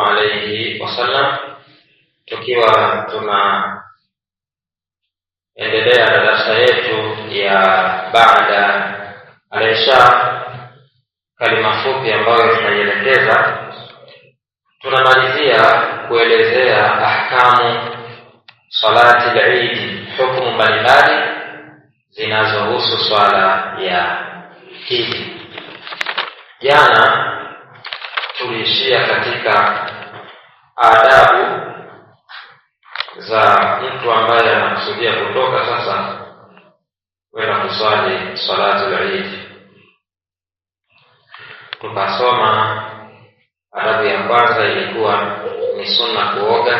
alayhi wasallam, tukiwa tunaendelea na darasa yetu ya baada al-isha, kalima fupi ambayo tunaielekeza. Tunamalizia kuelezea ahkamu salati al-Eid, hukumu mbalimbali zinazohusu swala ya Eid. Jana tuliishia katika adabu za mtu ambaye anakusudia kutoka sasa kwenda kuswali salatu al-Eid. Tukasoma adabu ya kwanza ilikuwa ni sunna kuoga,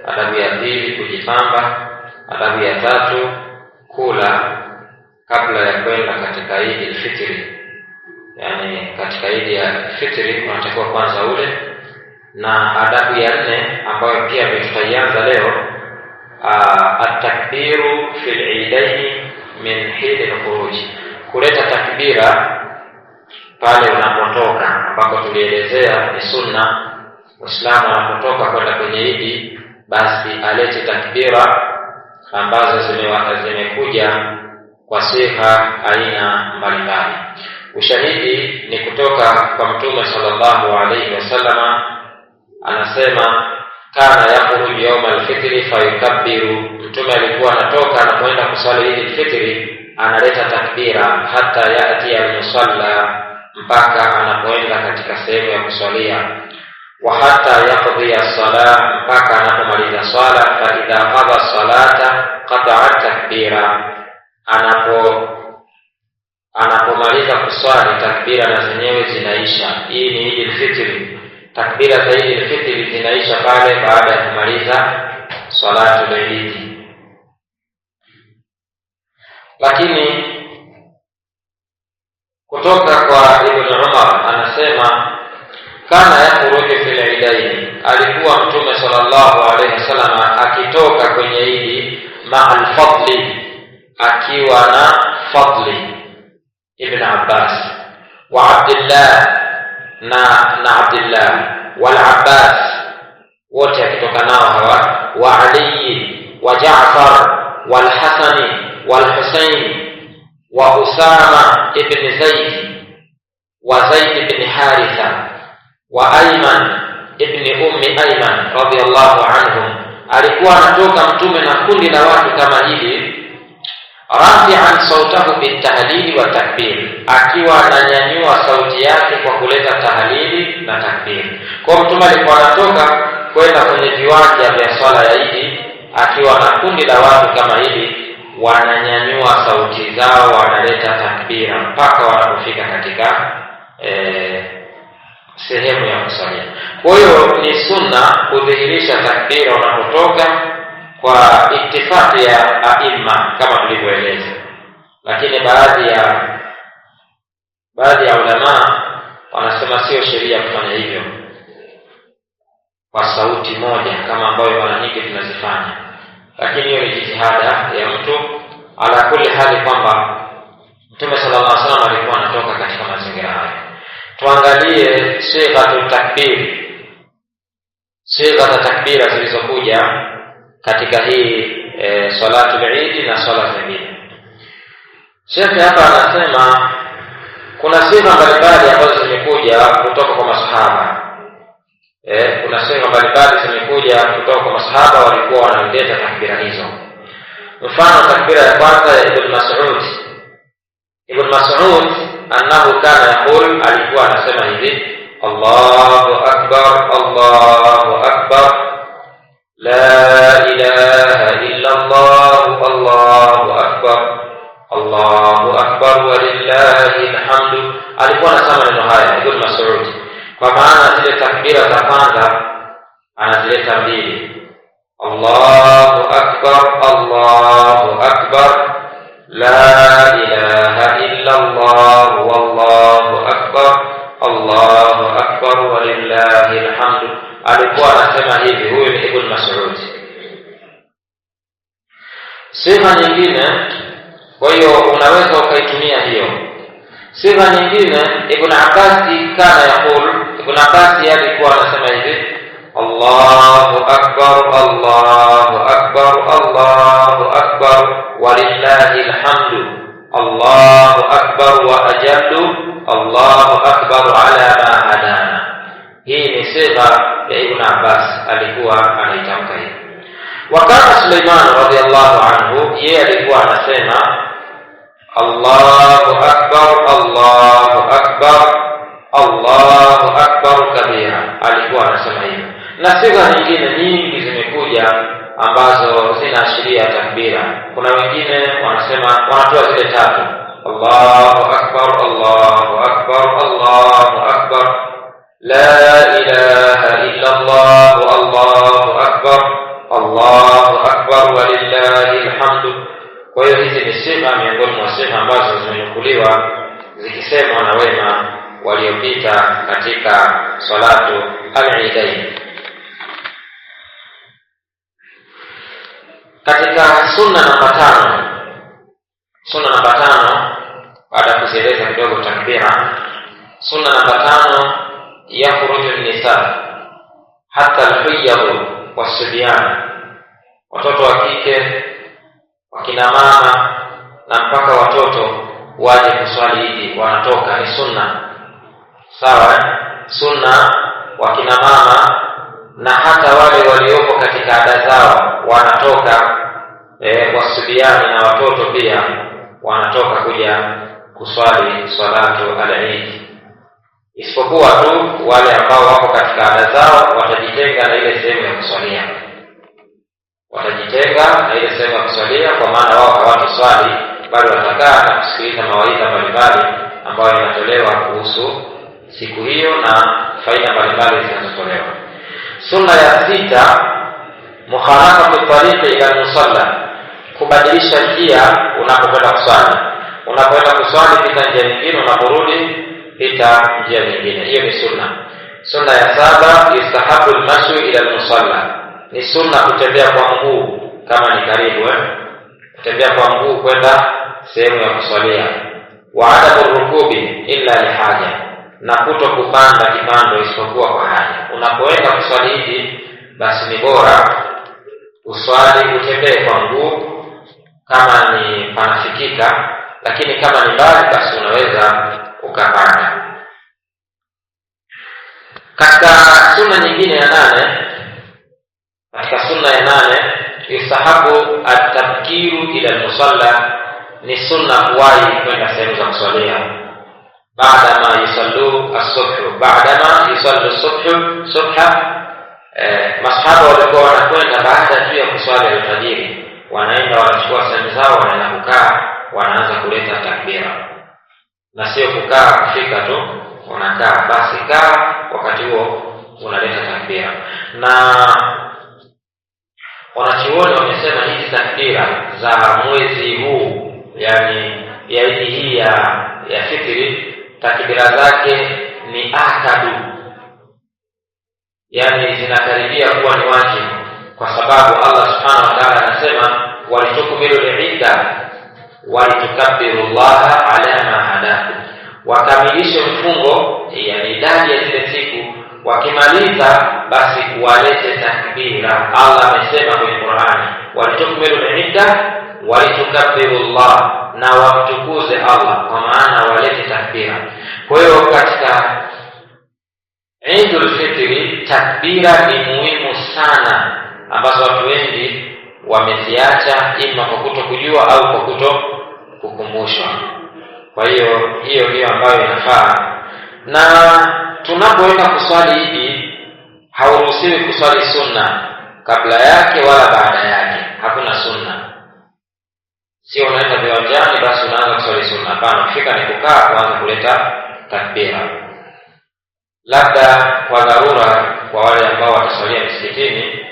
adabu ya pili kujipamba, adabu ya tatu kula kabla ya kwenda katika Eid al-Fitri. Yani katika Eid ya Fitri unatakiwa kwanza ule, na adabu ya nne ambayo pia tutaianza leo, at-takbiru fil eidaini min hil al-khuruj, kuleta takbira pale unapotoka, ambapo tulielezea ni sunna Muislamu anapotoka kwenda kwenye Eid basi alete takbira ambazo zimekuja kwa sifa aina mbalimbali. Ushahidi ni kutoka kwa Mtume sallallahu alayhi wasallam, anasema kana yakhruju yawm al-fitri fayukabbiru, Mtume alikuwa anatoka anapoenda kuswali Eid al-Fitri analeta takbira hata yati al-musalla, mpaka anapoenda katika sehemu ya kuswalia, wa hata yaqdi as-sala, mpaka anapomaliza swala. Fa idha qada as-salata qata'a takbira, anapomaliza kuswali takbira na zenyewe zinaisha. Hii ni Eid al-Fitri, takbira za Eid al-Fitri zinaisha pale baada ya kumaliza salatu al-Eid. Lakini kutoka kwa Ibn Umar anasema kana yakhruju fil eidaini, alikuwa Mtume sallallahu alayhi wasallam akitoka kwenye Eid ma'al fadli, akiwa na Fadli ibn Abbas wa Abdullah na Abdullah wal Abbas, wote akitoka nao hawa, wa Ali wa Jaafar wal Hasan wal Husayn wa Usama ibn Zaid wa Zaid ibn Haritha wa Ayman ibn Ummi Ayman radiyallahu anhum. Alikuwa anatoka Mtume na kundi la watu kama hili, rafi'an sautahu bitahlili wa takbir, akiwa ananyanyua sauti yake kwa kuleta tahlili na takbir. Kwa Mtume alikuwa anatoka kwenda kwenye viwanja vya swala ya Eid akiwa na kundi la watu kama hili, wananyanyua sauti zao, wanaleta takbira mpaka wanapofika katika sehemu ya kusalia. Kwa hiyo ni sunna kudhihirisha takbira unapotoka kwa ittifaqi ya aima kama tulivyoeleza, lakini baadhi ya ulama wanasema sio sheria kufanya hivyo kwa sauti moja kama ambayo mara nyingi tunazifanya, lakini hiyo ni jitihada ya mtu. Ala kulli hali kwamba Mtume sallallahu alaihi wasallam alikuwa anatoka katika mazingira hayo. Tuangalie sighatu takbir, sigha za takbira zilizokuja katika hii salatu al-Eid na swala zingine. Sheikh hapa anasema kuna sigha mbalimbali ambazo zimekuja kutoka kwa masahaba. Kuna sigha mbalimbali zimekuja kutoka kwa masahaba, walikuwa wanaleta takbira hizo. Mfano takbira ya kwanza ya Ibn Mas'ud annahu kana yaqul, alikuwa anasema hivi: Allahu akbar, Allahu akbar, la ilaha illa Allah, Allahu akbar, Allahu akbar wa lillahi alhamdu. Alikuwa anasema maneno haya Ibn Mas'ud, kwa maana zile takbira za kwanza anazileta mbili, Allahu akbar, Allahu akbar, la ilaha illa Allah, wallahu akbar, Allahu akbar wa lillahi alhamdu. Alikuwa anasema hivi, huyu ni Ibn Mas'ud. Sifa nyingine, kwa hiyo unaweza ukaitumia hiyo. Sifa nyingine, Ibn Abbas kana yaqul, Ibn Abbas alikuwa anasema hivi: Allahu akbar, Allahu akbar, Allahu akbar, walillahil hamdu, Allahu akbar wa ajallu, Allahu akbar ala ma hadana. Hii ni sifa ya Ibn Abbas, alikuwa anaitamka hivi. Wakati Suleiman radhiallahu anhu, yeye alikuwa anasema Allahu akbar, Allahu akbar, Allahu akbar kabira. Alikuwa anasema hivyo. Na sifa nyingine nyingi zimekuja ambazo zinaashiria takbira. Kuna wengine wanasema, wanatoa zile tatu, Allahu akbar, Allahu akbar, Allahu akbar, la ilaha illa Allah, Allahu akbar, Allahu akbar, walillahil hamdu. Kwa hiyo hizi ni sifa miongoni mwa sifa ambazo zimenukuliwa zikisemwa na wema waliopita katika salatu al-Eidain. Katika sunna namba 5, baada ya kueleza kidogo takbira, sunna namba 5, yakhruju an-nisa hatta al-hayyad was-sibyan, watoto wa kike, wakina mama na mpaka watoto waje kuswali Idi, wanatoka. Ni sunna, sawa? Sunna wakina mama na hata wale waliopo katika ada zao wanatoka, wasubiani na watoto pia wanatoka kuja kuswali salatu al-Eid, isipokuwa tu wale ambao wako katika ada zao watajitenga na ile sehemu ya kuswalia, kwa maana wao hawataswali, bali watakaa na kusikiliza mawaidha mbalimbali ambayo yanatolewa kuhusu siku hiyo na faida mbalimbali zinazotolewa. Sunna ya 6, mukhalafatu tariqi ila musalla, kubadilisha njia unapokwenda kuswali. Unapoenda kuswali pita njia nyingine, unaporudi pita njia nyingine. Hiyo ni sunna. Sunna ya 7, yustahabu al-mashu ila al-musalla, ni sunna kutembea kwa mguu kama ni karibu, kutembea kwa mguu kwenda sehemu ya kuswalia. Wa adabu rukubi illa lihaja, na kuto kupanda kipando isipokuwa kwa haja. Unapoenda kuswali hivi, basi ni bora uswali utembee kwa mguu kama ni panafikika, lakini kama ni mbali basi unaweza ukapanda. Katika sunna nyingine ya 8, yusahabu at-tabkiru ila al-musalla, ni sunna kuwahi kwenda sehemu za kuswalia baada ma yusallu as-subh, subha. Masahaba walikuwa wanakwenda baada tu ya kuswali alfajiri, wanaenda wanachukua sehemu zao, wanaenda kukaa, wanaanza kuleta takbira, na sio kukaa kufika tu, unakaa basi, kaa wakati huo unaleta takbira. Na wanachuoni wamesema hizi takbira za mwezi huu, yani ya Idi hii ya fitri, takbira zake ni akadu, yani zinakaribia kuwa ni wajibu, kwa sababu Allah subhanahu wa ta'ala anasema walitukmilu al-idda walitukabbirullaha ala ma hadakum, wakamilishe mfungo, yani idadi ya zile siku, wakimaliza basi walete takbira. Allah amesema kwenye Qur'ani walitukmilu al-idda walitukabbirullaha, na wamtukuze Allah, kwa maana walete takbira. Kwa hiyo katika Eidul Fitri takbira ni muhimu sana, ambazo watu wengi wameziacha, ima kwa kutokujua au kwa kutokukumbushwa. Kwa hiyo hiyo ambayo inafaa. Na tunapoenda kuswali Idi, hauruhusiwi kuswali sunna kabla yake wala baada yake. Hakuna sunna. Sio unaenda viwanjani basi unaanza kuswali sunna. Hapana, kufika ni kukaa kuanza kuleta takbira. Labda kwa dharura, kwa wale ambao wataswalia msikitini,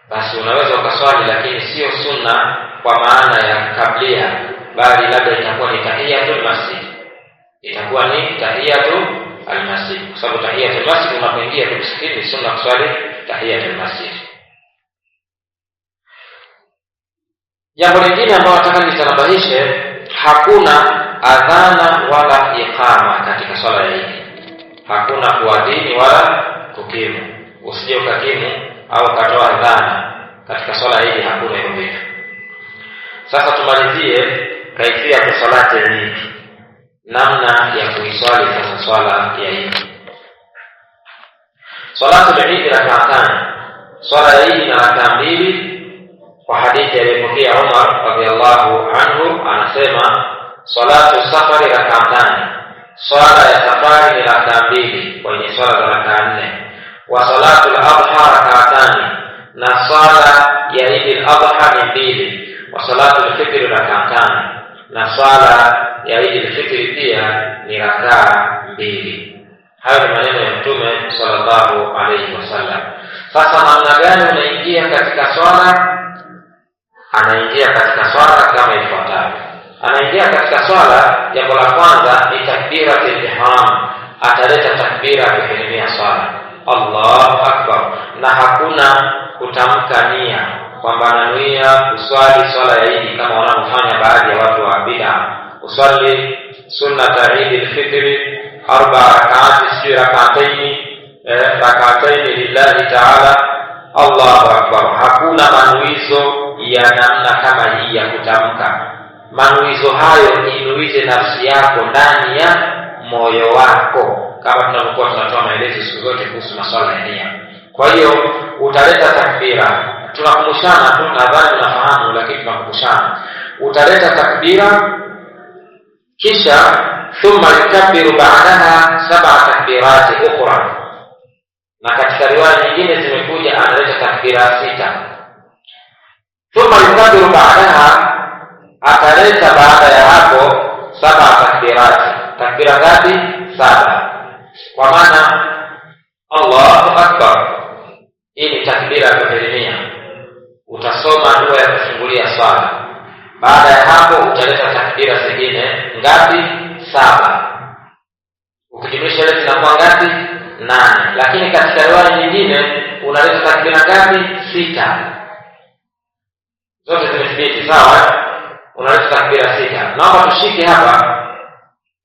basi unaweza ukaswali, lakini sio sunna kwa maana ya kablia, bali labda itakuwa ni tahiyatul masjid. Itakuwa ni tahiyatul masjid, kwa sababu tahiyatul masjid unapoingia msikitini sunna kuswali tahiyatul masjid. Jambo lingine ambalo nataka nitanabahishe, hakuna adhana wala iqama katika swala ya Idi. Hakuna kuadhini wala kukimu. usije ukakimu au ukatoa adhana katika swala hili, hakuna hivyo vitu. Sasa tumalizie kaifia kwa salati ya Eid, namna ya kuiswali sasa swala ya Eid. Salatu al-Eid rak'atan, swala ya Eid na rak'a mbili. Kwa hadithi aliyopokea Umar radhiyallahu anhu anasema salatu safari rak'atan, swala ya safari ni rak'a mbili kwenye swala za rak'a 4. Wa salatu al-adha rak'atan, na swala ya Eid al-adha ni mbili. Wa salatu al-fitr rak'atan, na swala ya Eid al-fitr pia ni rak'a mbili. Hayo ni maneno ya Mtume sallallahu alayhi wasallam. Sasa namna gani unaingia katika swala? Anaingia katika swala kama ifuatavyo. Anaingia katika swala, jambo la kwanza ni takbiratul ihram. Ataleta takbira ya kuhirimia swala, Allahu akbar, na hakuna kutamka nia kwamba ananuia kuswali swala ya Eid kama wanaofanya baadhi ya watu wa bid'a. Uswali sunnata Eid al-fitr 4 rak'atayn lillahi ta'ala, Allahu akbar. Hakuna manuizo ya namna kama hii ya kutamka. Manuizo hayo inuize nafsi yako ndani ya moyo wako, kama tunapokuwa tunatoa maelezo siku zote kuhusu masuala ya nia. Kwa hiyo utaleta takbira, tunakumbushana tu, nadhani unafahamu lakini tunakumbushana. Utaleta takbira, kisha thumma yukabbiru ba'daha 7 takbirati ukhra, na katika riwaya nyingine zimekuja analeta takbira 6. Thumma yukabbiru ba'daha, ataleta baada ya hapo 7 takbirati. Takbira ngapi? 7. Kwa maana Allahu akbar, hii ni takbira ya kuhirimia. Utasoma dua ya kufungulia swala. Baada ya hapo utaleta takbira zingine ngapi? 7. Ukijumlisha ile zinakuwa ngapi? 8. Lakini katika riwaya nyingine unaleta takbira ngapi? 6. Zote zimethibiti, sawa? Unaleta takbira 6. Naomba tushike hapa,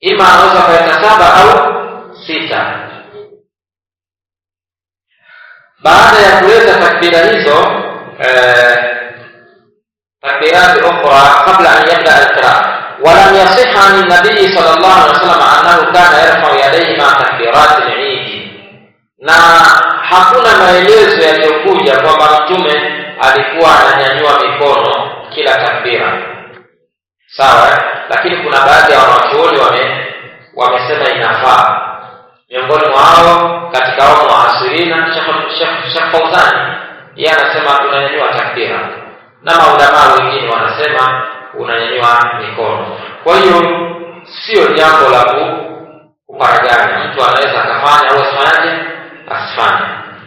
ima anaweza kuleta 7 au 6. Baada ya kuleta takbira hizo takbirat ukhra kabla an yabda al-qira'a. Walam yasihha an nabii sallallahu alaihi wasallam annahu kana yarfa'u yadayhi ma takbirat al-Eid, na hakuna maelezo yaliyokuja kwamba Mtume alikuwa ananyanyua mikono kila takbira, sawa? Lakini kuna baadhi ya wanachuoni wamesema inafaa. Miongoni mwao katika wao muasirina Sheikh Fauzani, yeye anasema tunanyanyua takbira, na maulama wengine wanasema unanyanyua mikono. Kwa hiyo sio jambo la kuparagana, mtu anaweza akafanya au asifanyaje, asifanye.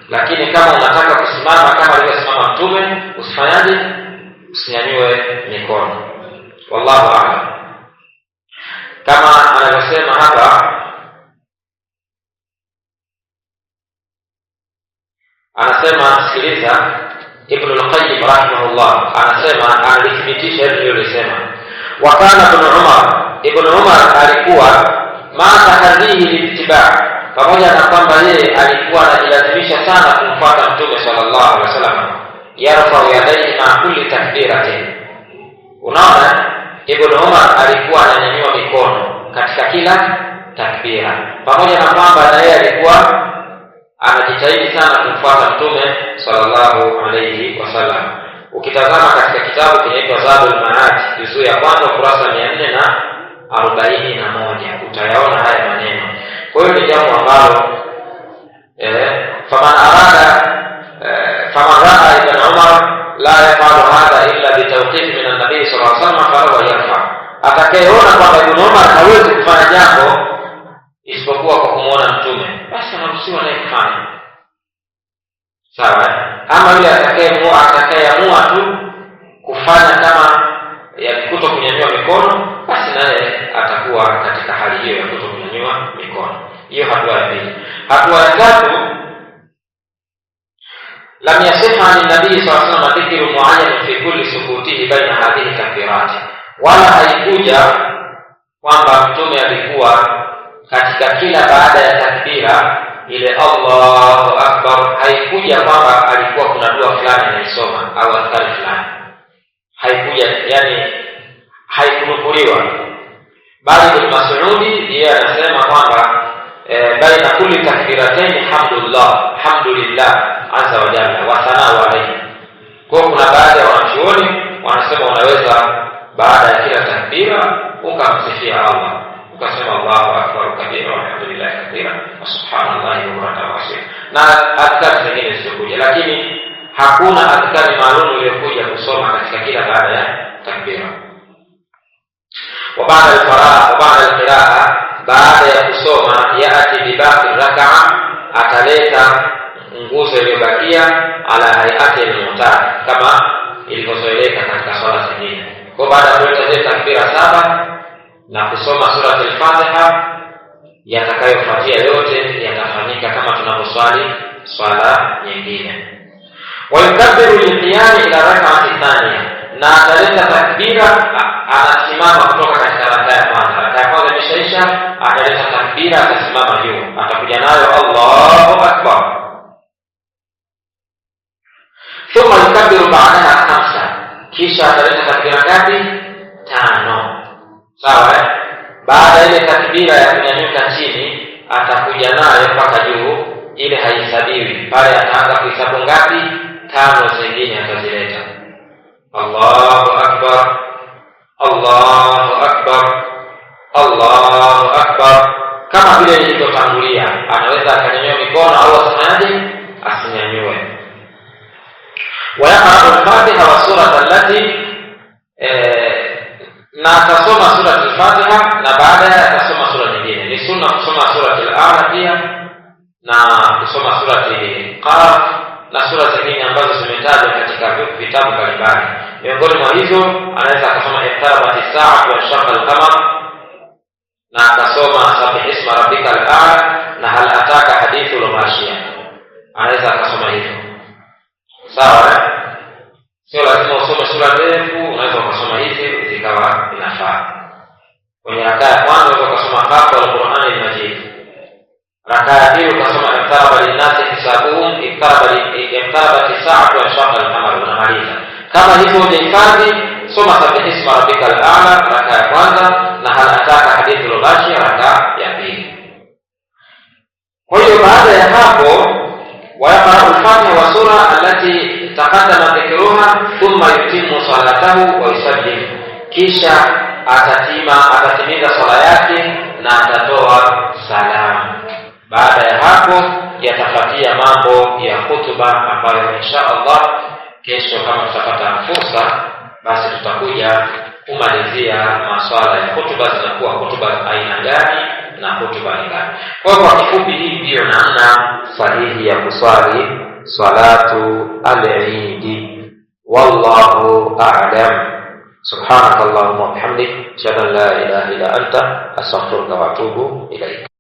Lakini kama unataka kusimama kama alivyosimama Mtume, usifanyaje, usinyanyue mikono. Wallahu a'lam. Kama anavyosema hapa, anasema sikiliza, Ibn al-Qayyim rahimahullah anasema, analithibitisha hilo alilosema. Wa kana Ibn Umar alikuwa ma tahadhihi littiba', pamoja na kwamba yeye alikuwa anajilazimisha sana kumfuata Mtume sallallahu alaihi wasallam, yarfa'u yadayhi ma kulli takbiratin. Unaona, Ibn Umar alikuwa ananyanyua mikono katika kila takbira, pamoja na kwamba na yeye alikuwa anajitahidi sana kumfuata Mtume sallallahu alayhi wasallam. Ukitazama katika kitabu kinaitwa Zadul Ma'ad juzuu ya kwanza kurasa 441 utayaona haya maneno. Kwa hiyo ni jambo ambalo faman ra'a Ibn Umar la yafalu hadha illa bitawqif min an-nabi sallallahu alayhi wasallam falahu yarfa. Atakayeona kwamba Ibn Umar hawezi kufanya jambo isipokuwa kwa kumuona Mtume, basi anaruhusiwa naye kufanya, sawa? Ama yule atakayeamua tu kufanya kama ya kuto kunyanyua mikono, basi naye atakuwa katika hali hiyo ya kuto kunyanyua mikono. Hiyo hatua ya pili. Hatua ya tatu, lam yasihha an nabii sallallahu alayhi wasallam dhikru muayyan fi kulli sukutihi baina hadhihi takbirat, wala haikuja kwamba Mtume alikuwa katika kila baada ya takbira ile Allahu akbar haikuja kwamba alikuwa kuna dua fulani anaisoma au adhkari fulani, haikuja, yani haikunukuliwa, bali Ibn Mas'ud yeye anasema kwamba baina kulli takbiratayn hamdulillah azza wa jalla wa thanau alayhi. Kwa kuna baadhi ya wanachuoni wanasema unaweza baada ya kila takbira ukamsifia Allah, ukasema Allahu akbar kabira walhamdulillah kathira wa subhanallahi wa bihamdihi, na adhkari zingine zilizokuja, lakini hakuna adhkari maalum iliyokuja kusoma katika kila baada ya takbira. Wa baada al-qira'a, wa baada al-qira'a, baada ya kusoma yati bibaqi rak'a, ataleta nguzo iliyobakia ala hayati al-mu'tad, kama ilivyozoeleka katika swala zingine. Kwa baada ya kuleta takbira 7 na kusoma sura al-Fatiha, yatakayofuatia yote yatafanyika kama tunavyoswali swala nyingine. Wa yukabbiru lil-qiyam ila rak'ati thaniya, na ataleta takbira, anasimama kutoka katika raka ya kwanza. Raka ya kwanza imeshaisha, ataleta takbira, atasimama juu, atakuja nayo Allahu akbar. Thumma yukabbiru ba'daha 5, kisha ataleta takbira ngapi? 5. Sawa? Baada ile takbira ya kunyanyuka chini atakuja nayo mpaka juu, ile haihesabiwi. Pale ataanza kuhesabu ngapi? 5 zingine atazileta. Allahu akbar, Allahu akbar, Allahu akbar, kama vile ilivyotangulia. Anaweza akanyanyua mikono au asifanyaje? Asinyanyue. Wa yaqra'u al-Fatiha wa surata allati, na atasoma sura al-Fatiha na baadaye atasoma sura nyingine. Ni sunna kusoma sura al-A'la pia na kusoma sura al-Qaf na sura zingine ambazo zimetajwa katika vitabu mbalimbali. Miongoni mwa hizo anaweza akasoma iqtarabat as-sa'atu wa shaqqa al-qamar, na akasoma sabih isma rabbikal a'la na hal ataka hadithul ghashiya. Anaweza akasoma hivyo. Sawa? Sio lazima usome sura ndefu, unaweza ukasoma hizi zikawa inafaa. Kwenye raka ya kwanza unaweza ukasoma Fatiha al-Qur'an al-Majid. Raka ya pili ukasoma iqtaraba lin-nasi hisabuhum, iqtarabat as-sa'atu wa shaqqa al-qamar, unamaliza. Kama hivyo hujahifadhi, soma sabih isma rabbikal a'la raka ya kwanza na hal ataka hadithul ghashiya raka ya pili. Kwa hiyo baada ya hapo ويقرأ الفاتحة والسورة التي تقدم ذكرها ثم يتم صلاته ويسلم, kisha atatimiza swala yake na atatoa salamu. Baada ya hapo yatafuatia mambo ya hutuba ambayo insha Allah kesho kama tutapata fursa basi tutakuja kumalizia masuala ya hutuba, zinakuwa hutuba aina gani na hutuba gani. Kwa kifupi, hii ndio namna sahihi ya kuswali salatu al-Eid. Wallahu a'lam. Subhanakallahumma wa bihamdik, ashhadu an la ilaha illa anta, astaghfiruka wa atubu ilayk.